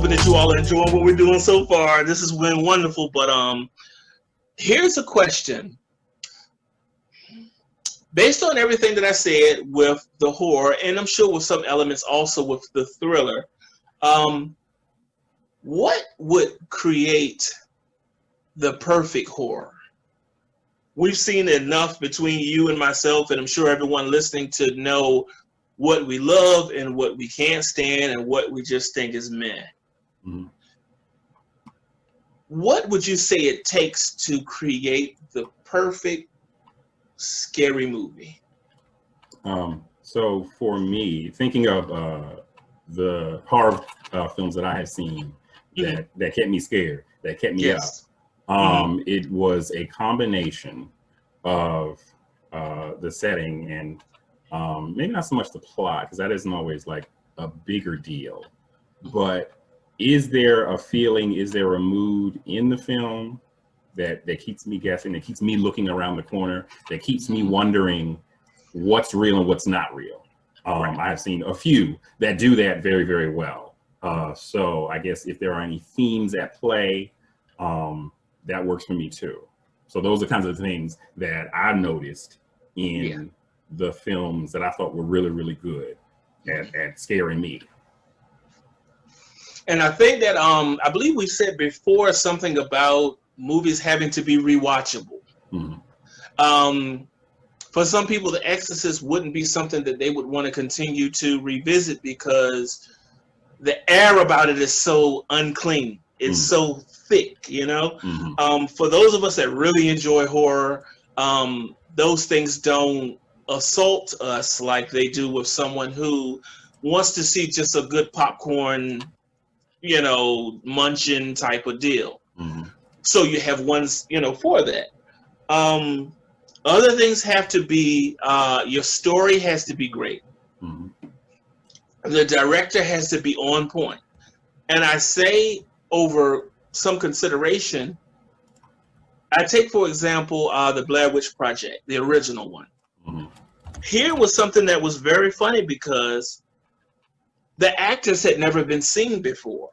hoping that you all are enjoying what we're doing so far. This has been wonderful, but here's a question. Based on everything that I said with the horror, and I'm sure with some elements also with the thriller, what would create the perfect horror? We've seen enough between you and myself, and I'm sure everyone listening, to know what we love and what we can't stand and what we just think is meh. Mm-hmm. What would you say it takes to create the perfect scary movie? So for me, thinking of the horror films that I have seen that kept me scared, that kept me up, it was a combination of the setting and maybe not so much the plot, because that isn't always like a bigger deal, but is there a feeling, is there a mood in the film that keeps me guessing, that keeps me looking around the corner, that keeps me wondering what's real and what's not real? I've seen a few that do that very, very well. So I guess if there are any themes at play, that works for me too. So those are kinds of things that I noticed in the films that I thought were really, really good at scaring me. And I think that I believe we said before something about movies having to be rewatchable. For some people, The Exorcist wouldn't be something that they would want to continue to revisit because the air about it is so unclean. It's so thick, you know? For those of us that really enjoy horror, those things don't assault us like they do with someone who wants to see just a good popcorn, you know, munching type of deal. So you have ones, you know, for that. Other things have to be, your story has to be great. The director has to be on point. And I say, over some consideration, I take, for example, the Blair Witch Project, the original one. Here was something that was very funny because the actors had never been seen before.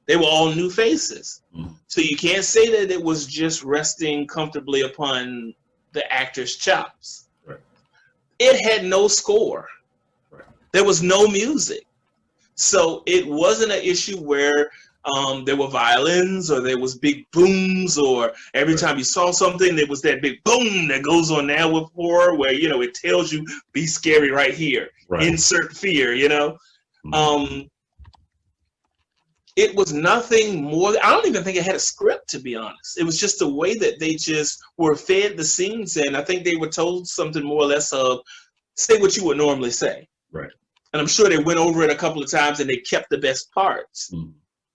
They were all new faces. So you can't say that it was just resting comfortably upon the actors' chops. It had no score. There was no music. So it wasn't an issue where there were violins or there was big booms, or every time you saw something, there was that big boom that goes on now with horror where, you know, it tells you, be scary right here. Insert fear, you know. It was nothing more. I don't even think it had a script, to be honest. It was just the way that they just were fed the scenes, and I think they were told something more or less of, say what you would normally say. And I'm sure they went over it a couple of times and they kept the best parts.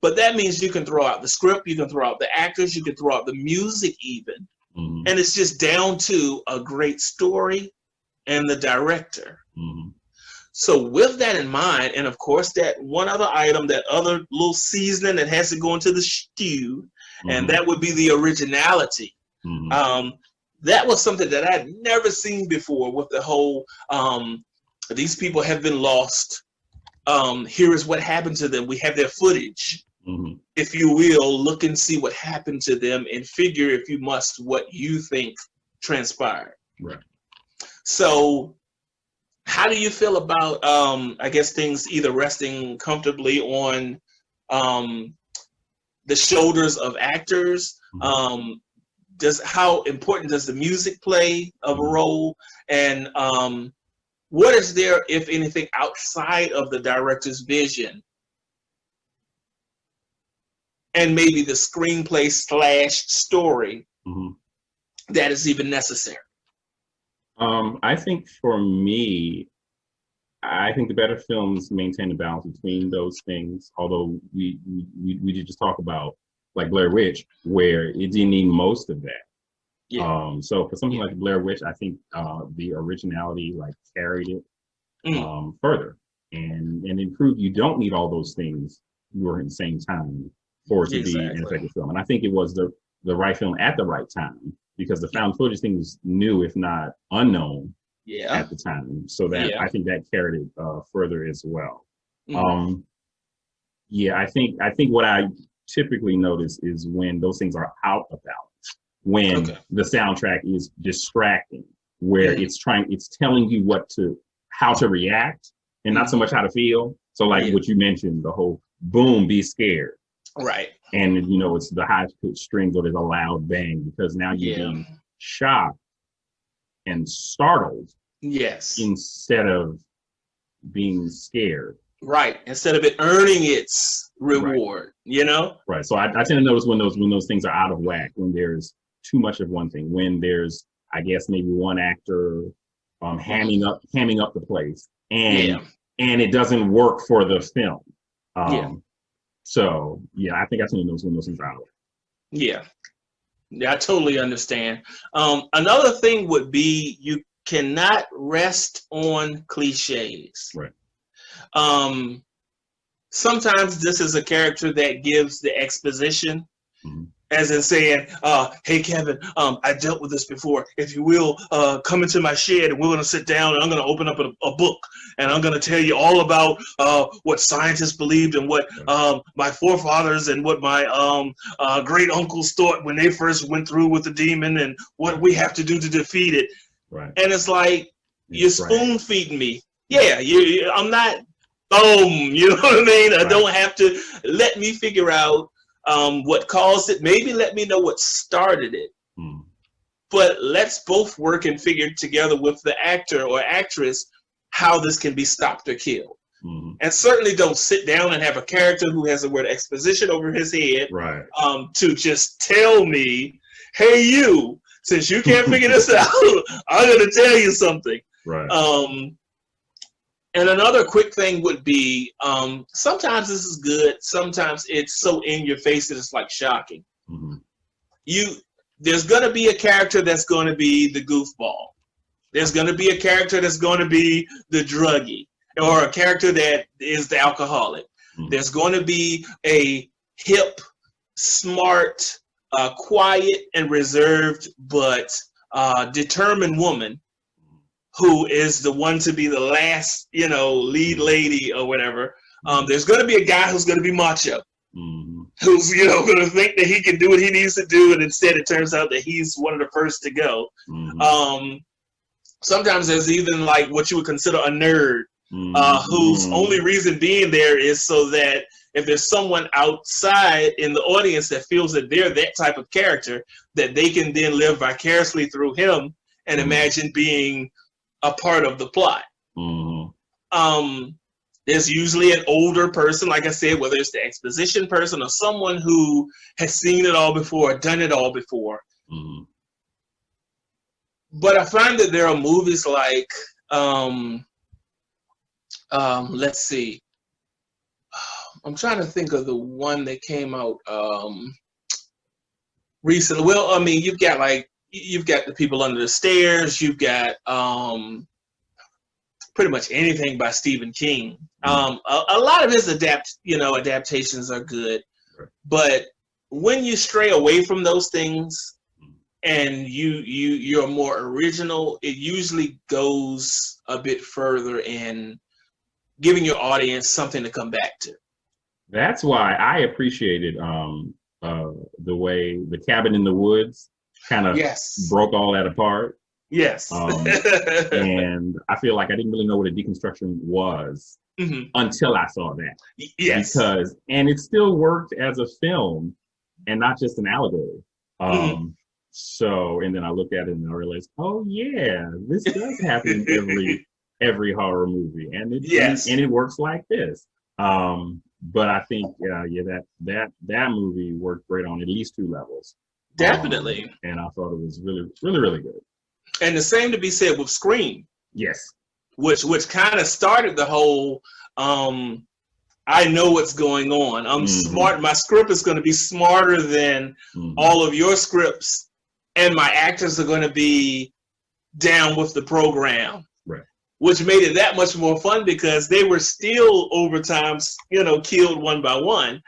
But that means you can throw out the script, you can throw out the actors, you can throw out the music even. And it's just down to a great story and the director. So with that in mind, and of course that one other item, that other little seasoning that has to go into the stew, and that would be the originality. That was something that I had never seen before with the whole, these people have been lost. Here is what happened to them. We have their footage. If you will, look and see what happened to them and figure, if you must, what you think transpired. So how do you feel about, I guess, things either resting comfortably on the shoulders of actors? How important does the music play of a role? And what is there, if anything, outside of the director's vision and maybe the screenplay / story that is even necessary? I think for me, I think the better films maintain a balance between those things. Although we did just talk about like Blair Witch, where it didn't need most of that. So for something like Blair Witch, I think the originality like carried it further and improved. You don't need all those things during the same time for it to be an effective film. And I think it was the right film at the right time, because the found footage thing was new, if not unknown, at the time. So that I think that carried it further as well. Yeah, I think what I typically notice is when those things are out of balance, when the soundtrack is distracting, where it's telling you how to react and not so much how to feel. So like what you mentioned, the whole boom, be scared. Right. And it's the high pitched strings or there's a loud bang because now you're being shocked and startled. Yes. Instead of being scared. Right. Instead of it earning its reward, Right. So I tend to notice when those things are out of whack, when there's too much of one thing, when there's, I guess, maybe one actor hamming up the place and it doesn't work for the film. So I think I tend to notice when those things are out of whack. Yeah, I totally understand. Another thing would be you cannot rest on cliches. Right. Sometimes this is a character that gives the exposition, as in saying, hey, Kevin, I dealt with this before. If you will, come into my shed and we're going to sit down and I'm going to open up a book and I'm going to tell you all about what scientists believed and what my forefathers and what my great uncles thought when they first went through with the demon and what we have to do to defeat it. Right. And it's like, you're spoon feeding me. Yeah, I'm not, you know what I mean? I don't have to let me figure out what caused it. Maybe let me know what started it. But let's both work and figure together with the actor or actress how this can be stopped or killed. And certainly don't sit down and have a character who has the word exposition over his head to just tell me, hey, you, since you can't figure this out, I'm going to tell you something. Right. And another quick thing would be, sometimes this is good. Sometimes it's so in your face that it's like shocking. There's going to be a character that's going to be the goofball. There's going to be a character that's going to be the druggie, or a character that is the alcoholic. There's going to be a hip, smart, quiet and reserved, but determined woman who is the one to be the last, lead lady or whatever. There's going to be a guy who's going to be macho, who's, going to think that he can do what he needs to do, and instead it turns out that he's one of the first to go. Sometimes there's even like what you would consider a nerd, whose only reason being there is so that if there's someone outside in the audience that feels that they're that type of character, that they can then live vicariously through him and imagine being a part of the plot. There's usually an older person, like I said, whether it's the exposition person or someone who has seen it all before, done it all before. But I find that there are movies like, let's see, I'm trying to think of the one that came out recently. Well, I mean, you've got The People Under the Stairs. You've got pretty much anything by Stephen King. A lot of his adaptations are good, but when you stray away from those things and you're more original, it usually goes a bit further in giving your audience something to come back to. That's why I appreciated the way The Cabin in the Woods kind of broke all that apart. Yes. And I feel like I didn't really know what a deconstruction was until I saw that. Yes. And it still worked as a film and not just an allegory. So, and then I looked at it and I realized, oh yeah, this does happen in every horror movie, and it works like this. But I think that movie worked great on at least two levels. Definitely. And I thought it was really, really, really good. And the same to be said with Scream. Yes. Which kind of started the whole, I know what's going on. I'm smart. My script is going to be smarter than all of your scripts, and my actors are going to be down with the program. Right. Which made it that much more fun because they were still over time, killed one by one.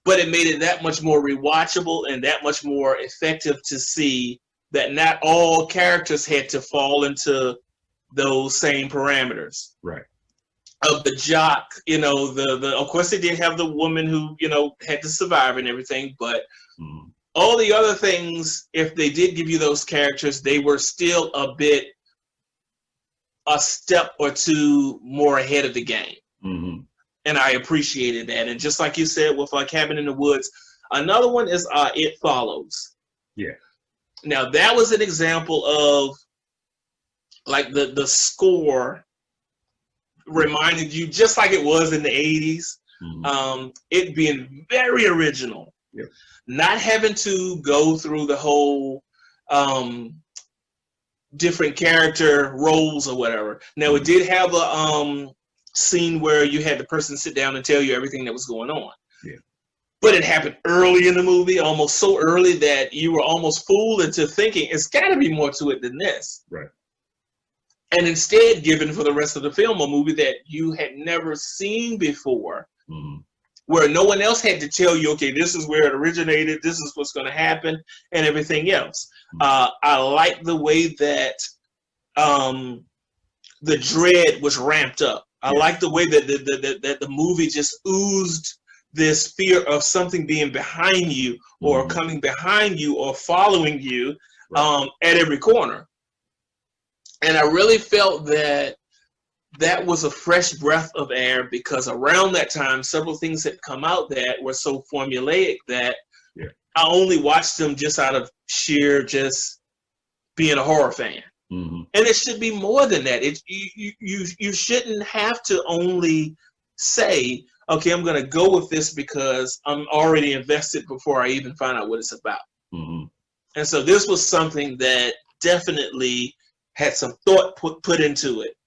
But it made it that much more rewatchable and that much more effective to see that not all characters had to fall into those same parameters. Right. of the jock, you know, the of course they did have the woman who, you know, had to survive and everything, but all the other things, if they did give you those characters, they were still a step or two more ahead of the game. And I appreciated that. And just like you said with Cabin in the Woods, another one is It Follows. Yeah. Now that was an example of like the score reminded you, just like it was in the 80s, it being very original. Yep. Not having to go through the whole different character roles or whatever. Now it did have a scene where you had the person sit down and tell you everything that was going on. Yeah. But it happened early in the movie, almost so early that you were almost fooled into thinking it's got to be more to it than this. Right. And instead given for the rest of the film a movie that you had never seen before, where no one else had to tell you, okay, this is where it originated, this is what's going to happen, and everything else. I like the way that the dread was ramped up. I like the way that the movie just oozed this fear of something being behind you or coming behind you or following you at every corner. And I really felt that that was a fresh breath of air, because around that time, several things had come out that were so formulaic that I only watched them just out of sheer just being a horror fan. And it should be more than that. You shouldn't have to only say, okay, I'm going to go with this because I'm already invested before I even find out what it's about. And so this was something that definitely had some thought put into it,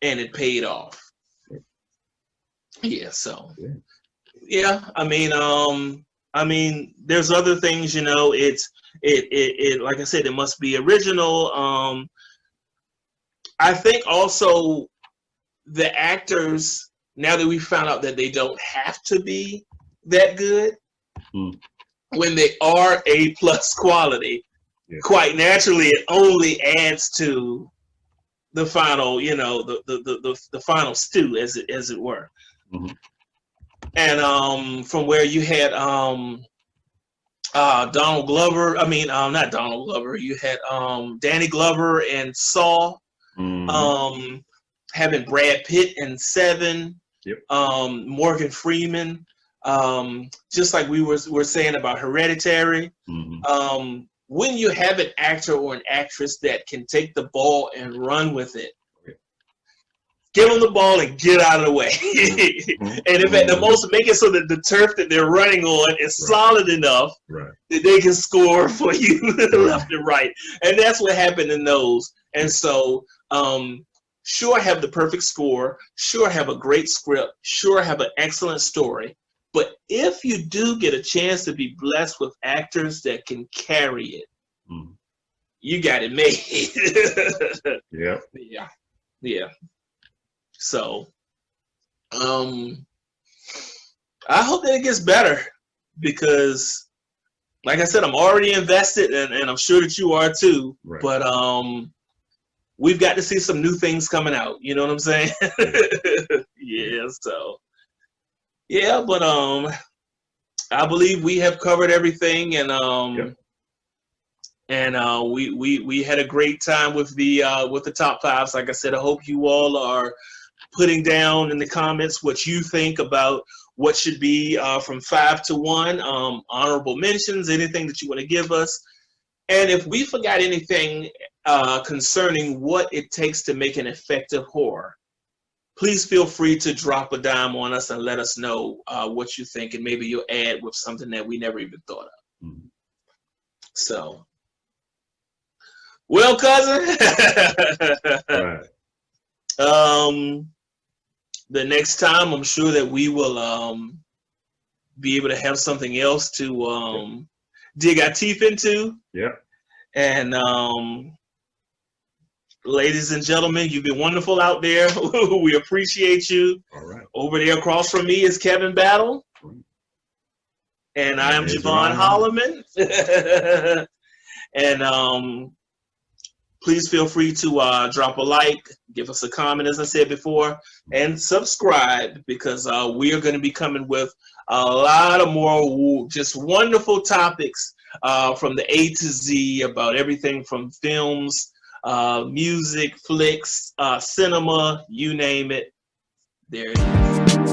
and it paid off. Yeah, so yeah, I mean, there's other things, you know, it like I said, it must be original. I think also the actors, now that we found out that they don't have to be that good, when they are A+ quality, quite naturally it only adds to the final, you know, the final stew, as it were. And from where you had Donald Glover, not Donald Glover, you had Danny Glover and Saw, having Brad Pitt in Seven, Morgan Freeman, just like we were saying about Hereditary. When you have an actor or an actress that can take the ball and run with it, give them the ball and get out of the way. And if at the most, make it so that the turf that they're running on is solid enough that they can score for you left and right. And that's what happened in those. And so, sure, have the perfect score, sure, have a great script, sure, have an excellent story. But if you do get a chance to be blessed with actors that can carry it, you got it made. Yeah. So, I hope that it gets better, because, like I said, I'm already invested, and I'm sure that you are too. But we've got to see some new things coming out. You know what I'm saying? Yeah. So. Yeah, but I believe we have covered everything, and we had a great time with the top fives. Like I said, I hope you all are putting down in the comments what you think about what should be from 5 to 1. Honorable mentions, anything that you want to give us, and if we forgot anything concerning what it takes to make an effective horror, please feel free to drop a dime on us and let us know what you think, and maybe you'll add with something that we never even thought of. So, well, cousin, the next time I'm sure that we will be able to have something else to dig our teeth into. And ladies and gentlemen, you've been wonderful out there. We appreciate you. Over there across from me is Kevin Battle. And I am Javon Holloman. And Please feel free to drop a like, give us a comment, as I said before, and subscribe, because we are going to be coming with a lot of more just wonderful topics from the A to Z about everything from films, music, flicks, cinema, you name it. There it is.